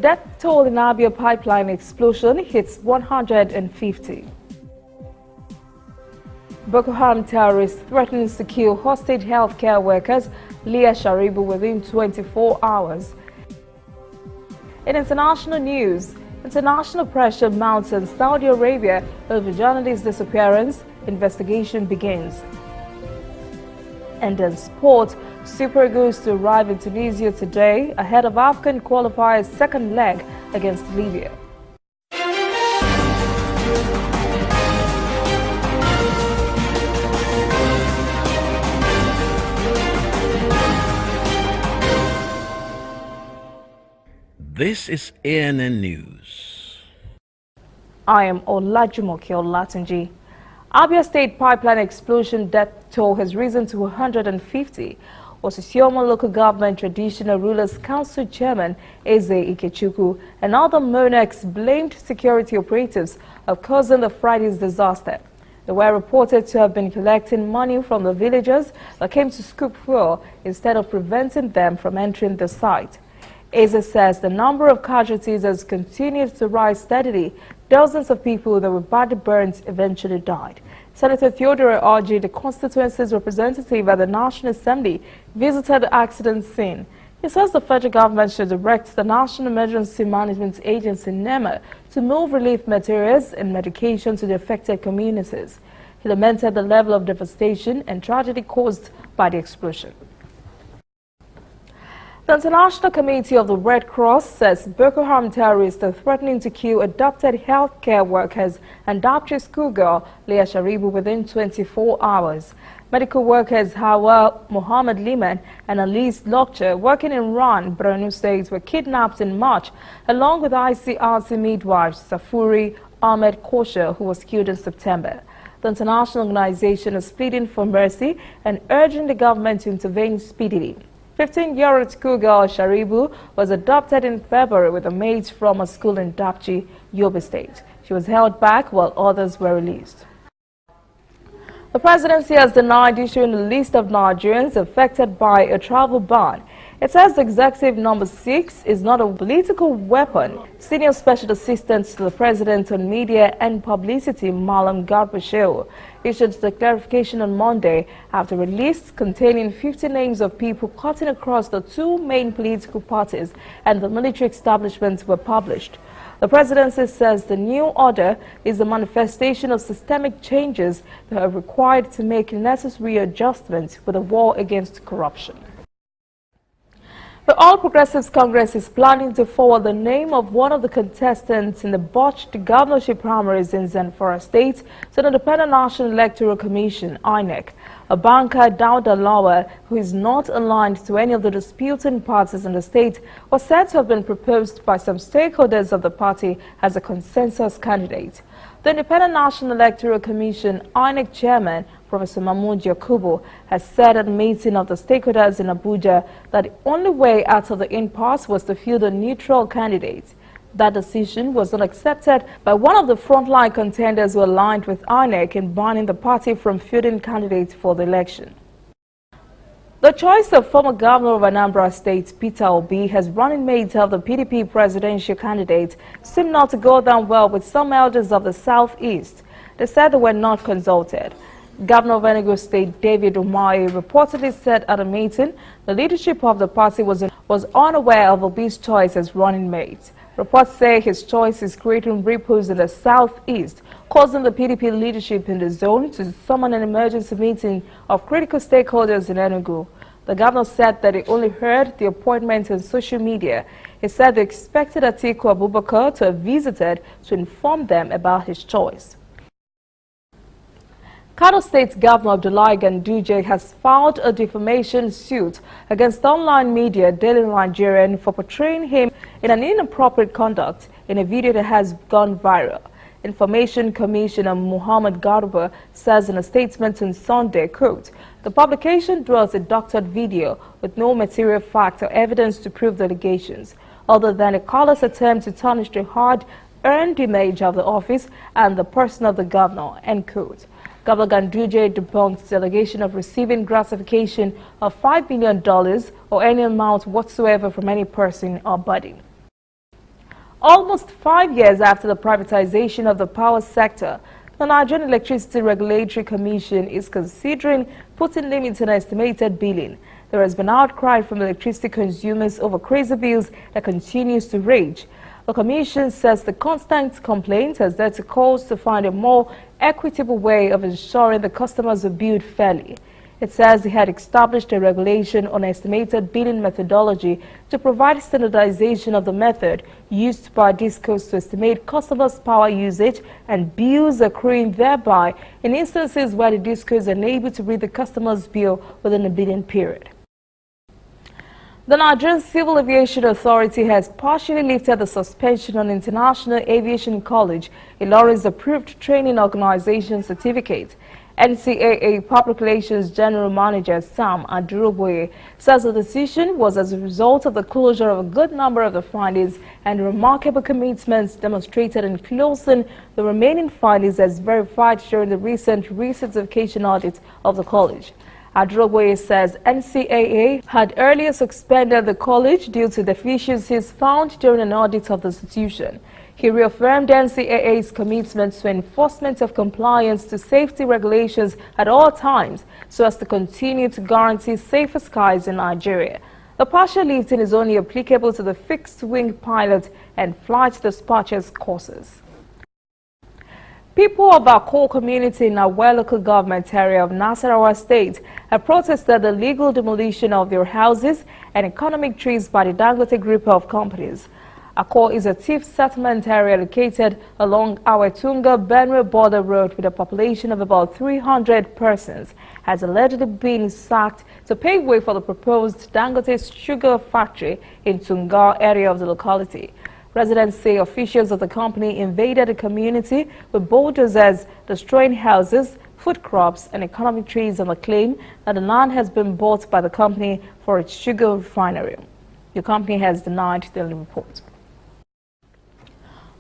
Death toll in Abia pipeline explosion hits 150. Boko Haram terrorists threatens to kill hostage healthcare workers Leah Sharibu within 24 hours. In international news, international pressure mounts in Saudi Arabia over journalist disappearance. Investigation begins. And in sport, Super Eagles to arrive in Tunisia today ahead of African qualifiers' second leg against Libya. This is ANN News. I am Olajumoke Olatunji. Abia State pipeline explosion death toll has risen to 150. Osisioma Local Government Traditional Rulers Council Chairman Eze Ikechukwu and other monarchs blamed security operatives of causing the Friday's disaster. They were reported to have been collecting money from the villagers that came to scoop fuel instead of preventing them from entering the site. Eze says the number of casualties has continued to rise steadily. Dozens of people that were badly burned eventually died. Senator Theodore Orji, the constituency's representative at the National Assembly, visited the accident scene. He says the federal government should direct the National Emergency Management Agency, NEMA, to move relief materials and medication to the affected communities. He lamented the level of devastation and tragedy caused by the explosion. The International Committee of the Red Cross says Boko Haram terrorists are threatening to kill adopted healthcare workers and Dapchi schoolgirl Leah Sharibu within 24 hours. Medical workers Hawa Muhammad Liman and Alice Lokcher working in Ran, Borno State were kidnapped in March, along with ICRC midwives Safuri Ahmed Kosher, who was killed in September. The international organization is pleading for mercy and urging the government to intervene speedily. 15-year-old schoolgirl Sharibu was adopted in February with a mate from a school in Dapchi, Yobe State. She was held back while others were released. The presidency has denied issuing a list of Nigerians affected by a travel ban. It says Executive Number 6 is not a political weapon. Senior Special Assistant to the President on Media and Publicity, Malam Garba Shehu, issued the clarification on Monday after a list containing 50 names of people cutting across the two main political parties and the military establishments were published. The presidency says the new order is a manifestation of systemic changes that are required to make necessary adjustments for the war against corruption. The All Progressives Congress is planning to forward the name of one of the contestants in the botched governorship primaries in Zamfara State to the Independent National Electoral Commission, INEC. A banker, Dauda Lawal, who is not aligned to any of the disputing parties in the state, was said to have been proposed by some stakeholders of the party as a consensus candidate. The Independent National Electoral Commission, INEC Chairman, Professor Mahmoud Yakubu, has said at a meeting of the stakeholders in Abuja that the only way out of the impasse was to field a neutral candidate. That decision was not accepted by one of the frontline contenders who aligned with INEC in banning the party from fielding candidates for the election. The choice of former governor of Anambra State, Peter Obi, as running mate of the PDP presidential candidate seemed not to go down well with some elders of the Southeast. They said they were not consulted. Governor of Enugu State, David Umahi, reportedly said at a meeting the leadership of the party was unaware of Obi's choice as running mate. Reports say his choice is creating ripples in the Southeast, causing the PDP leadership in the zone to summon an emergency meeting of critical stakeholders in Enugu. The governor said that he only heard the appointment on social media. He said they expected Atiku Abubakar to have visited to inform them about his choice. Kano State Governor Abdullahi Ganduje has filed a defamation suit against online media Daily Nigerian for portraying him in an inappropriate conduct in a video that has gone viral. Information Commissioner Muhammad Garba says in a statement on Sunday, quote, "The publication draws a doctored video with no material fact or evidence to prove the allegations, other than a callous attempt to tarnish the hard-earned image of the office and the person of the governor," end quote. Governor Ganduje debunked the allegation of receiving gratification of $5 million or any amount whatsoever from any person or body. Almost 5 years after the privatization of the power sector, the Nigerian Electricity Regulatory Commission is considering putting limits on estimated billing. There has been outcry from electricity consumers over crazy bills that continues to rage. The Commission says the constant complaint has led to calls to find a more equitable way of ensuring the customers are billed fairly. It says it had established a regulation on estimated billing methodology to provide standardization of the method used by DISCOs to estimate customers' power usage and bills accruing thereby in instances where the DISCO is unable to read the customer's bill within a billing period. The Nigerian Civil Aviation Authority has partially lifted the suspension on International Aviation College, Ilorin's approved training organization certificate. NCAA Public Relations General Manager Sam Aduroboye says the decision was as a result of the closure of a good number of the findings and remarkable commitments demonstrated in closing the remaining findings as verified during the recent recertification audit of the college. Aduroboye says NCAA had earlier suspended the college due to deficiencies found during an audit of the institution. He reaffirmed NCAA's commitment to enforcement of compliance to safety regulations at all times so as to continue to guarantee safer skies in Nigeria. The partial lifting is only applicable to the fixed-wing pilot and flight dispatchers courses. People of our core community in our local government area of Nasarawa State have protested the legal demolition of their houses and economic trees by the Dangote Group of companies. Akko is a thief settlement area located along our Tunga-Benue border road with a population of about 300 persons, has allegedly been sacked to pave way for the proposed Dangote sugar factory in Tunga area of the locality. Residents say officials of the company invaded the community with bulldozers, destroying houses, food crops and economic trees on the claim that the land has been bought by the company for its sugar refinery. The company has denied the report.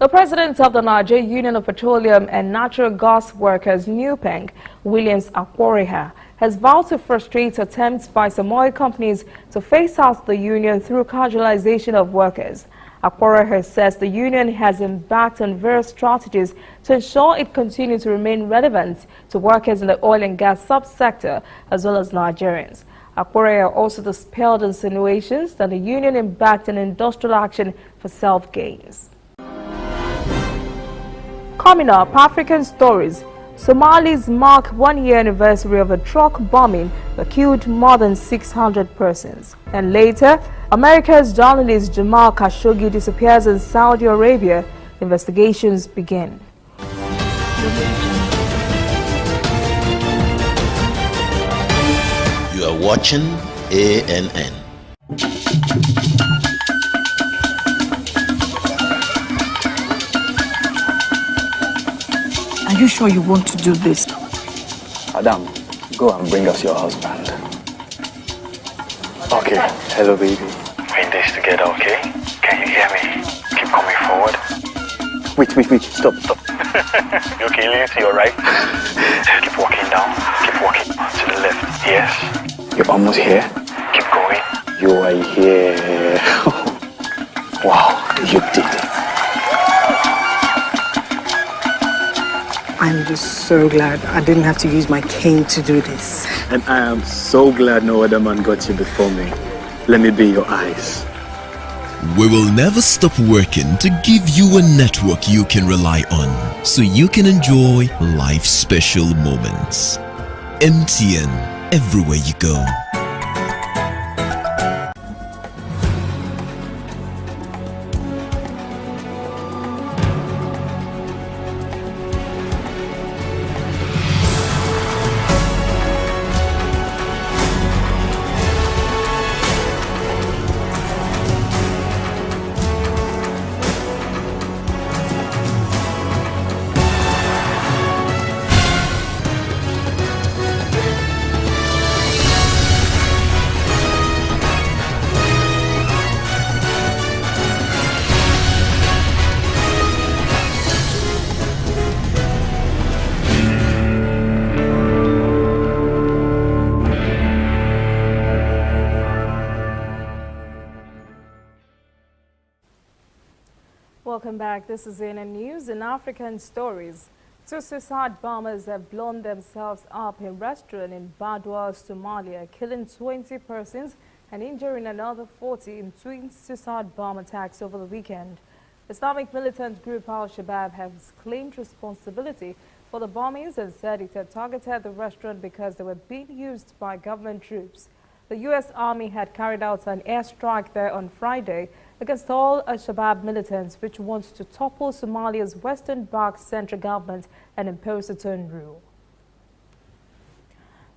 The president of the Nigerian Union of Petroleum and Natural Gas Workers, NUPENG, Williams Akworeha, has vowed to frustrate attempts by some oil companies to phase out the union through casualization of workers. Akworeha says the union has embarked on various strategies to ensure it continues to remain relevant to workers in the oil and gas subsector as well as Nigerians. Akworeha also dispelled insinuations that the union embarked on industrial action for self-gains. Coming up, African stories. Somalis mark 1 year anniversary of a truck bombing that killed more than 600 persons. And later, America's journalist Jamal Khashoggi disappears in Saudi Arabia. Investigations begin. You are watching ANN. Are you sure you want to do this? Adam, go and bring us your husband. Okay, hello baby. We're in this together, okay? Can you hear me? Keep coming forward. Wait, stop. You okay, lean to your right. Keep walking down. Keep walking to the left. Yes. You're almost here. Keep going. You are here. Wow, you did it. I'm just so glad I didn't have to use my cane to do this. And I am so glad no other man got you before me. Let me be your eyes. We will never stop working to give you a network you can rely on so you can enjoy life's special moments. MTN, everywhere you go. Welcome back. This is CNN News. In African stories, 2 suicide bombers have blown themselves up in a restaurant in Badwa, Somalia, killing 20 persons and injuring another 40 in twin suicide bomb attacks over the weekend. Islamic militant group Al-Shabaab has claimed responsibility for the bombings and said it had targeted the restaurant because they were being used by government troops. The U.S. Army had carried out an airstrike there on Friday against all Al-Shabaab militants, which wants to topple Somalia's Western-backed central government and impose its own rule.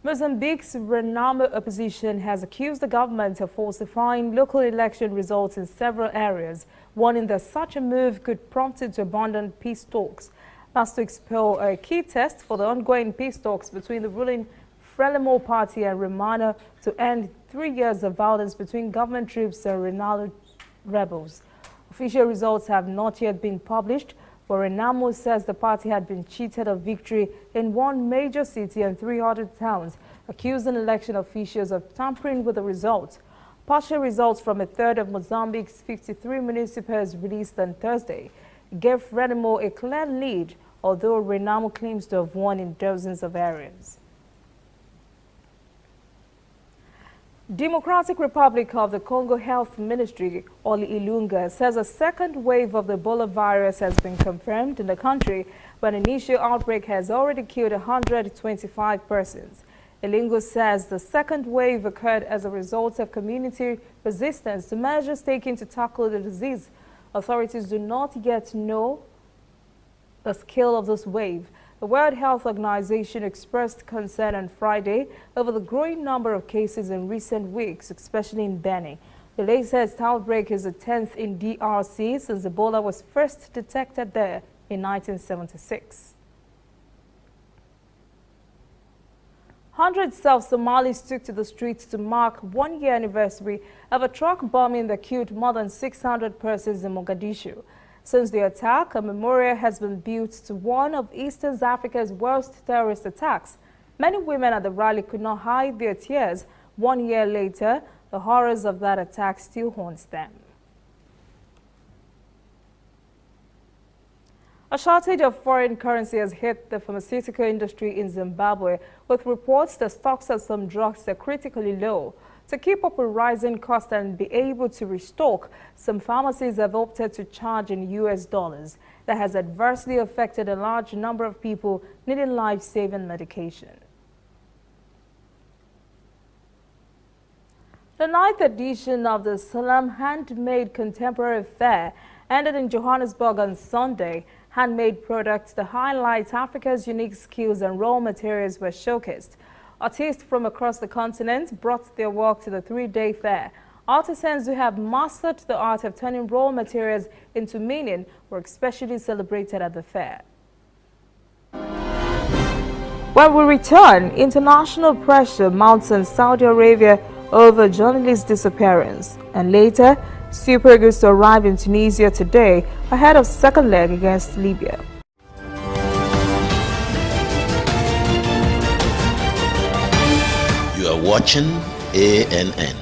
Mozambique's Renamo opposition has accused the government of falsifying local election results in several areas, warning that such a move could prompt it to abandon peace talks. Last week's poll, a key test for the ongoing peace talks between the ruling Frelimo party and Renamo to end 3 years of violence between government troops and Renamo rebels. Official results have not yet been published, but Renamo says the party had been cheated of victory in one major city and 3 other towns, accusing election officials of tampering with the results. Partial results from a third of Mozambique's 53 municipalities released on Thursday gave Renamo a clear lead, although Renamo claims to have won in dozens of areas. Democratic Republic of the Congo Health Ministry, Oli Ilunga, says a second wave of the Ebola virus has been confirmed in the country, but an initial outbreak has already killed 125 persons. Ilunga says the second wave occurred as a result of community resistance to measures taken to tackle the disease. Authorities do not yet know the scale of this wave. The World Health Organization expressed concern on Friday over the growing number of cases in recent weeks, especially in Beni. The latest outbreak is the 10th in DRC since Ebola was first detected there in 1976. Hundreds of Somalis took to the streets to mark 1 year anniversary of a truck bombing that killed more than 600 persons in Mogadishu. Since the attack, a memorial has been built to one of East Africa's worst terrorist attacks. Many women at the rally could not hide their tears. 1 year later, the horrors of that attack still haunts them. A shortage of foreign currency has hit the pharmaceutical industry in Zimbabwe, with reports that stocks of some drugs are critically low. To keep up with rising costs and be able to restock, some pharmacies have opted to charge in US dollars. That has adversely affected a large number of people needing life-saving medication. The 9th edition of the Salam Handmade Contemporary Fair ended in Johannesburg on Sunday. Handmade products that highlight Africa's unique skills and raw materials were showcased. Artists from across the continent brought their work to the 3-day fair. Artisans who have mastered the art of turning raw materials into meaning were especially celebrated at the fair. When we return, international pressure mounts in Saudi Arabia over journalist disappearance. And later, Super Eagles to arrive in Tunisia today ahead of second leg against Libya. You are watching ANN.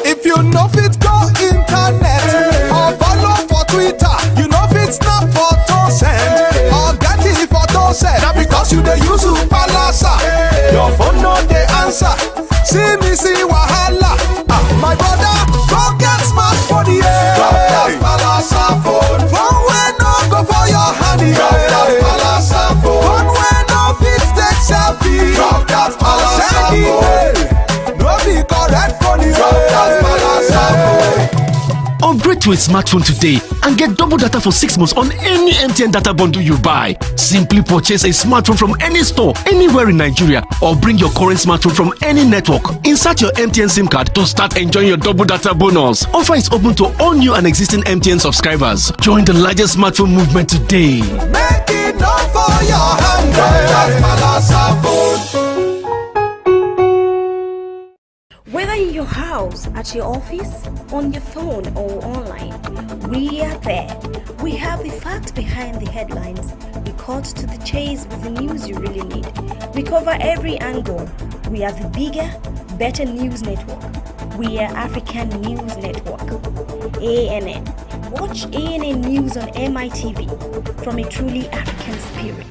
If you know fit go internet or follow for Twitter, you know fit snap photo send or get it photo send. Now because you dey use Palasa, your phone no dey answer. See wahala. My brother, go get smartphone, yeah. Drop that Palasa phone. Phone wey no go for your hand, yeah. Drop that Palasa phone. Phone wey no fit take selfie. Drop that Palasa phone. No be correct phone, yeah. Drop that Palasa phone. Upgrade to a smartphone today and get double data for 6 months on any MTN data bundle you buy. Simply purchase a smartphone from any store, anywhere in Nigeria, or bring your current smartphone from any network. Insert your MTN SIM card to start enjoying your double data bonus. Offer is open to all new and existing MTN subscribers. Join the largest smartphone movement today. Make it up for your hand, Palasa phone. Whether in your house, at your office, on your phone or online, we are there. We have the facts behind the headlines. We cut to the chase with the news you really need. We cover every angle. We are the bigger, better news network. We are African News Network, ANN. Watch ANN News on MITV from a truly African spirit.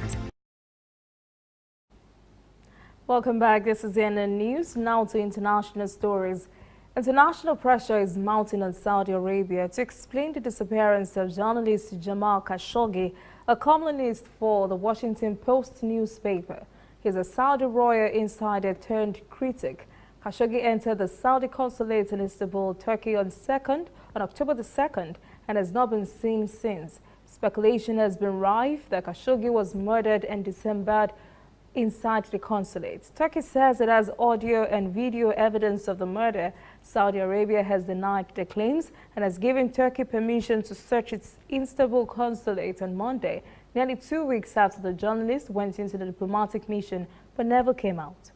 Welcome back. This is ANN News. Now to international stories. International pressure is mounting on Saudi Arabia to explain the disappearance of journalist Jamal Khashoggi, a columnist for the Washington Post newspaper. He's a Saudi royal insider turned critic. Khashoggi entered the Saudi consulate in Istanbul, Turkey on October the 2nd and has not been seen since. Speculation has been rife that Khashoggi was murdered and dismembered inside the consulate. Turkey says it has audio and video evidence of the murder. Saudi Arabia has denied the claims and has given Turkey permission to search its Istanbul consulate on Monday, nearly 2 weeks after the journalist went into the diplomatic mission but never came out.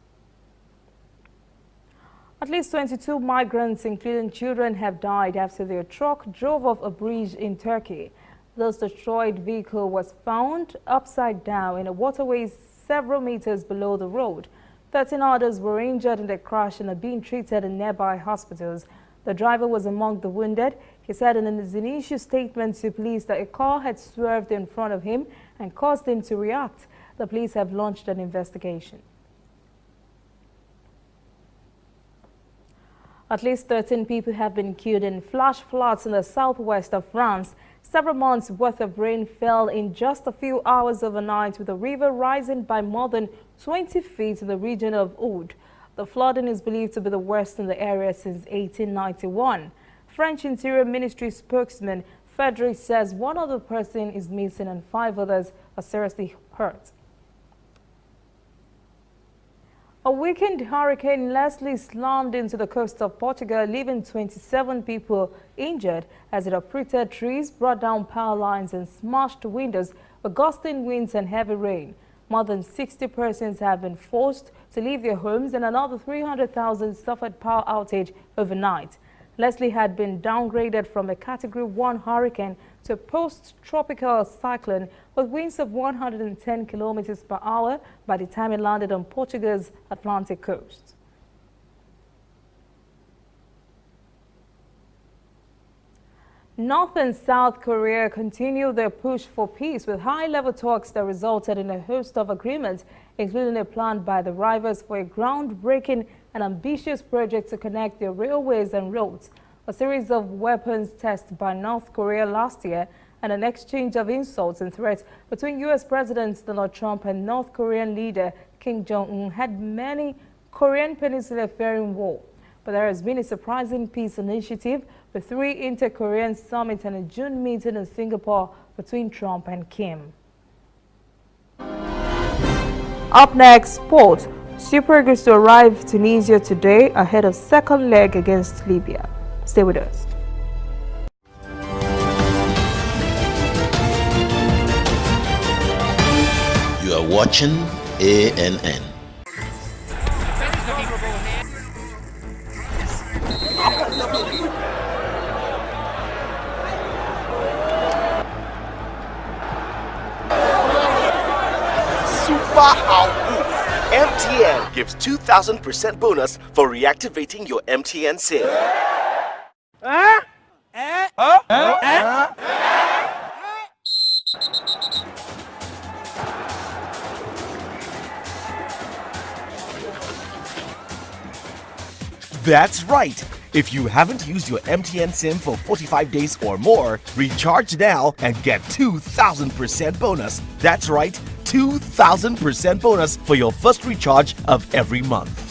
At least 22 migrants, including children, have died after their truck drove off a bridge in Turkey. This destroyed vehicle was found upside down in a waterway several meters below the road. 13 others were injured in the crash and are being treated in nearby hospitals. The driver was among the wounded. He said in his initial statement to police that a car had swerved in front of him and caused him to react. The police have launched an investigation. At least 13 people have been killed in flash floods in the southwest of France. Several months' worth of rain fell in just a few hours overnight, with the river rising by more than 20 feet in the region of Aude. The flooding is believed to be the worst in the area since 1891. French Interior Ministry spokesman Frederic says one other person is missing and 5 others are seriously hurt. A weakened Hurricane Leslie slammed into the coast of Portugal, leaving 27 people injured as it uprooted trees, brought down power lines and smashed windows with gusting winds and heavy rain. More than 60 persons have been forced to leave their homes and another 300,000 suffered power outage overnight. Leslie had been downgraded from a Category 1 hurricane to a post-tropical cyclone with winds of 110 kilometers per hour by the time it landed on Portugal's Atlantic coast. North and South Korea continue their push for peace with high-level talks that resulted in a host of agreements, including a plan by the rivals for a groundbreaking and ambitious project to connect their railways and roads, a series of weapons tests by North Korea last year, and an exchange of insults and threats between U.S. President Donald Trump and North Korean leader Kim Jong-un had many Korean Peninsula fearing war. But there has been a surprising peace initiative with 3 inter-Korean summits and a June meeting in Singapore between Trump and Kim. Up next, sport. Super Eagles to arrive Tunisia today ahead of second leg against Libya. Stay with us. You are watching ANN. MTN gives 2,000% bonus for reactivating your MTN SIM. That's right. If you haven't used your MTN SIM for 45 days or more, recharge now and get 2,000% bonus. That's right, 2,000% bonus for your first recharge of every month.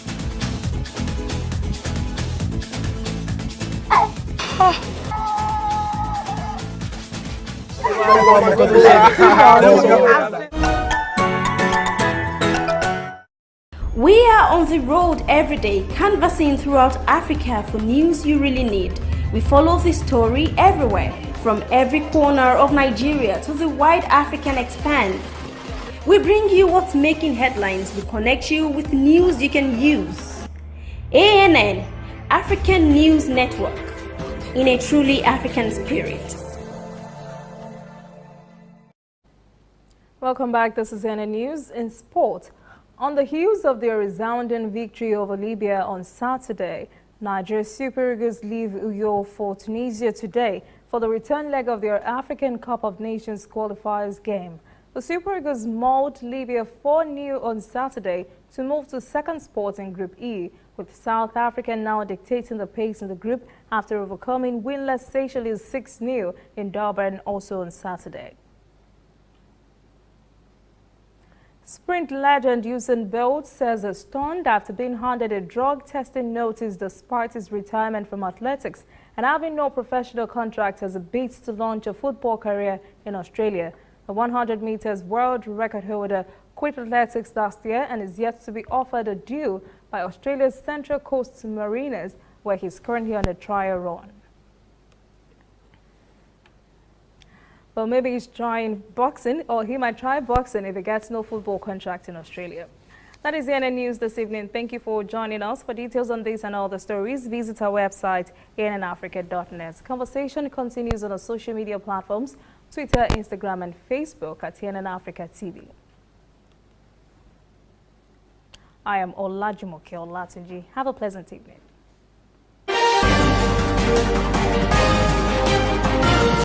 We are on the road every day, canvassing throughout Africa for news you really need. We follow this story everywhere, from every corner of Nigeria to the wide African expanse. We bring you what's making headlines. We connect you with news you can use. ANN, African News Network, in a truly African spirit. Welcome back. This is ANN News in sport. On the heels of their resounding victory over Libya on Saturday, Nigeria's Super Eagles leave Uyo for Tunisia today for the return leg of their African Cup of Nations qualifiers game. The Super Eagles mauled Libya 4-0 on Saturday to move to second spot in Group E, with South Africa now dictating the pace in the group after overcoming winless Seychelles 6-0 in Durban also on Saturday. Sprint legend Usain Bolt says he's stunned after being handed a drug testing notice despite his retirement from athletics and having no professional contract as he bids to launch a football career in Australia. The 100 meters world record holder quit athletics last year and is yet to be offered a deal by Australia's Central Coast Mariners, where he's currently on a trial run. Well, maybe he's trying boxing, or he might try boxing if he gets no football contract in Australia. That is the CNN News this evening. Thank you for joining us. For details on this and all the stories, visit our website, ANNAfrica.net. Conversation continues on our social media platforms, Twitter, Instagram, and Facebook at CNN Africa TV. I am Olajumoke Olatunji. Have a pleasant evening.